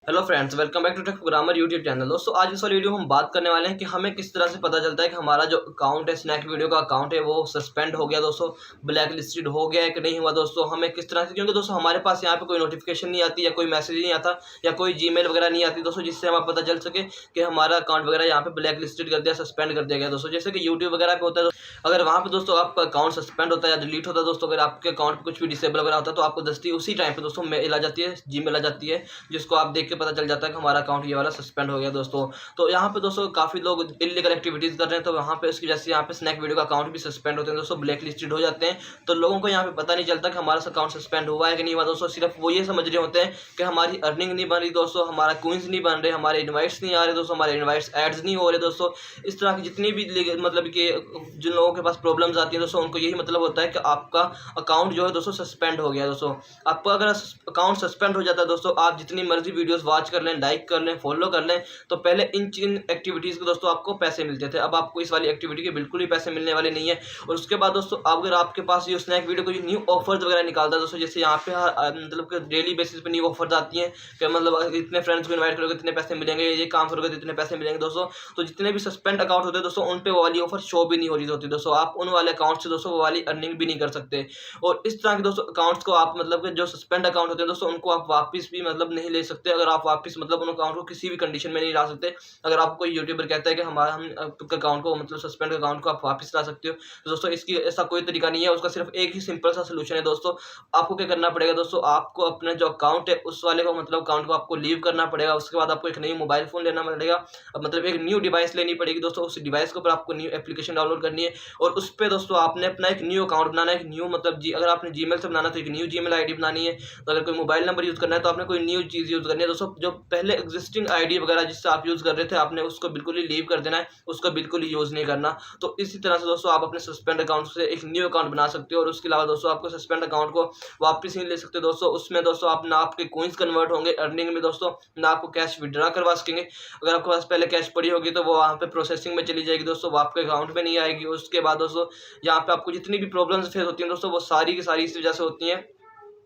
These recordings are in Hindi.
Hello friends, welcome back to tech programmer YouTube channel. दोस्तों आज इस वाली वीडियो में हम बात करने वाले हैं कि हमें किस तरह से पता चलता है कि हमारा जो अकाउंट है, स्नैक वीडियो का अकाउंट है, वो सस्पेंड हो गया दोस्तों, ब्लैक लिस्टेड हो गया है कि नहीं हुआ दोस्तों। हमें किस तरह से, क्योंकि दोस्तों हमारे पास यहाँ पे कोई नोटिफिकेशन नहीं आती या कोई मैसेज नहीं आता या कोई जीमेल वगैरह नहीं आती दोस्तों, जिससे हमें पता चल सके कि हमारा अकाउंट वगैरह यहाँ पे ब्लैक लिस्टेड कर दिया, सस्पेंड कर दिया गया दोस्तों। जैसे कि यूट्यूब वगैरह पे होता है, अगर वहाँ पे दोस्तों आपका अकाउंट सस्पेंड होता है या डिलीट होता है दोस्तों, अगर आपके अकाउंट पे कुछ भी डिसेबल वगैरह होता है तो आपको दस्ती उसी टाइम पे दोस्तों मेल आ जाती है, जीमेल आ जाती है, जिसको आप देख के पता चल जाता है कि हमारा अकाउंट ये वाला सस्पेंड हो गया दोस्तों। तो यहाँ पे दोस्तों काफ़ी लोग इलीगल एक्टिविटीज़ कर रहे हैं, तो वहाँ पे उसकी वजह से यहाँ पे स्नैक वीडियो का अकाउंट भी सस्पेंड होते हैं दोस्तों, ब्लैक लिस्टेड हो जाते हैं। तो लोगों को यहाँ पे पता नहीं चलता कि हमारा अकाउंट सस्पेंड हुआ है कि नहीं हुआ दोस्तों। सिर्फ वो ये समझ रहे होते हैं कि हमारी अर्निंग नहीं बन रही दोस्तों, हमारा कोइंस नहीं बन रहे, हमारे इन्वाइट्स नहीं आ रहे दोस्तों, हमारे इन्वाइट्स एड्स नहीं हो रहे दोस्तों। इस तरह की जितनी भी मतलब कि जिन लोगों के पास प्रॉब्लम्स आती है दोस्तों, उनको यही मतलब होता है कि आपका अकाउंट जो है दोस्तों सस्पेंड हो गया दोस्तों। आपका अगर अकाउंट सस्पेंड हो जाता है दोस्तों, आप जितनी मर्जी वीडियोस वॉच कर लें, लाइक कर लें, फॉलो कर लें, तो पहले इन एक्टिविटीज़ के दोस्तों आपको पैसे मिलते थे। अब आपको इस वाली एक्टिविटी के बिल्कुल ही पैसे मिलने वाले नहीं है। और उसके बाद दोस्तों अगर आपके पास ये स्नैक वीडियो को न्यू ऑफर्स वगैरह निकालता है दोस्तों, जैसे यहाँ पे मतलब कि डेली बेसिस पे न्यू ऑफर्स आती हैं कि मतलब इतने फ्रेंड्स को इन्वाइट करोगे इतने पैसे मिलेंगे, ये काम करोगे तो इतने पैसे मिलेंगे दोस्तों। तो जितने भी सस्पेंड अकाउंट होते हैं दोस्तों, उन पे वो वाली ऑफर शो भी नहीं हो रही होती दोस्तों। आप उन वाले अकाउंट से दोस्तों वो वाली अर्निंग भी नहीं कर सकते। और इस तरह के दोस्तों अकाउंट्स को आप मतलब कि जो सस्पेंड अकाउंट होते हैं दोस्तों, उनको आप वापस भी मतलब नहीं ले सकते। अगर आप वापस मतलब उन अकाउंट को किसी भी कंडीशन में नहीं ला सकते। अगर आपको कोई यूट्यूबर कहता है कि हमारा हम आपके अकाउंट को मतलब सस्पेंड अकाउंट को आप वापस ला सकते हो, तो दोस्तों इसकी ऐसा कोई तरीका नहीं है। उसका सिर्फ एक ही सिंपल सा सोल्यूशन है दोस्तों। आपको क्या करना पड़ेगा दोस्तों, आपको अपना जो अकाउंट है उस वाले को मतलब अकाउंट को आपको लीव करना पड़ेगा। उसके बाद आपको एक नई मोबाइल फ़ोन लेना पड़ेगा, अब मतलब एक न्यू डिवाइस लेनी पड़ेगी दोस्तों। उस डिवाइस के ऊपर आपको न्यू एप्लीकेशन डाउनलोड करनी है और उस पे दोस्तों आपने अपना एक न्यू अकाउंट बनाना है। एक न्यू मतलब जी अगर आपने जीमेल से बनाना है तो एक न्यू जीमेल आईडी बनानी है। तो अगर कोई मोबाइल नंबर यूज़ करना है तो आपने कोई न्यू चीज़ यूज़ करनी है दोस्तों। जो पहले एग्जिस्टिंग आईडी वगैरह जिससे आप यूज़ कर रहे थे, आपने उसको बिल्कुल ही लीव कर देना है, उसको बिल्कुल ही यूज़ नहीं करना। तो इसी तरह से दोस्तों आप अपने सस्पेंड अकाउंट से एक न्यू अकाउंट बना सकते हो। और उसके अलावा दोस्तों आपको सस्पेंड अकाउंट को वापस नहीं ले सकते दोस्तों। उसमें दोस्तों आप ना आपके कॉइन्स कन्वर्ट होंगे अर्निंग में दोस्तों, ना आपको कैश विड्रॉ करवा सकेंगे। अगर आपके पास पहले कैश पड़ी होगी तो वो वहाँ पे प्रोसेसिंग में चली जाएगी दोस्तों, वो आपके अकाउंट में नहीं आएगी। उसके बाद दोस्तों यहाँ पे आपको जितनी भी प्रॉब्लम्स फेस होती हैं दोस्तों, वो सारी की सारी इस वजह से होती हैं।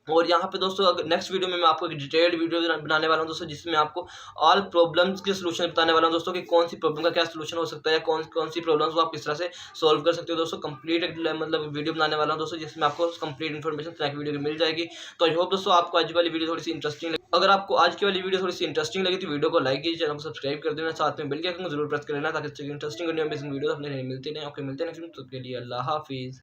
और यहाँ पे दोस्तों अगर नेक्स्ट वीडियो में मैं आपको एक डिटेल्ड वीडियो बनाने वाला हूँ दोस्तों, जिसमें आपको ऑल प्रॉब्लम्स के सॉल्यूशन बताने वाला हूँ दोस्तों, कि कौन सी प्रॉब्लम का क्या सॉल्यूशन हो सकता है या कौन कौन सी प्रॉब्लम्स को आप किस तरह से सॉल्व कर सकते हो दोस्तों। कंप्लीट एक मतलब वीडियो बनाने वाला हूँ दोस्तों, जिसमें आपको कंप्लीट इन्फॉर्मेशन स्नैक वीडियो की मिल जाएगी। तो आई होप दोस्तों आपको आज वाली वीडियो थोड़ी सी इंटरेस्टिंग लगी। अगर आपको आज की वाली वीडियो थोड़ी सी इंटरेस्टिंग लगी तो वीडियो को लाइक कीजिए, चैनल को सब्सक्राइब कर देना, साथ में बेल के आइकन को जरूर प्रेस कर लेना, ताकि इंटरेस्टिंग वीडियो मिलते हैं। ओके, मिलते हैं नेक्स्ट वीडियो, तब तक के लिए अल्लाह हाफिज़।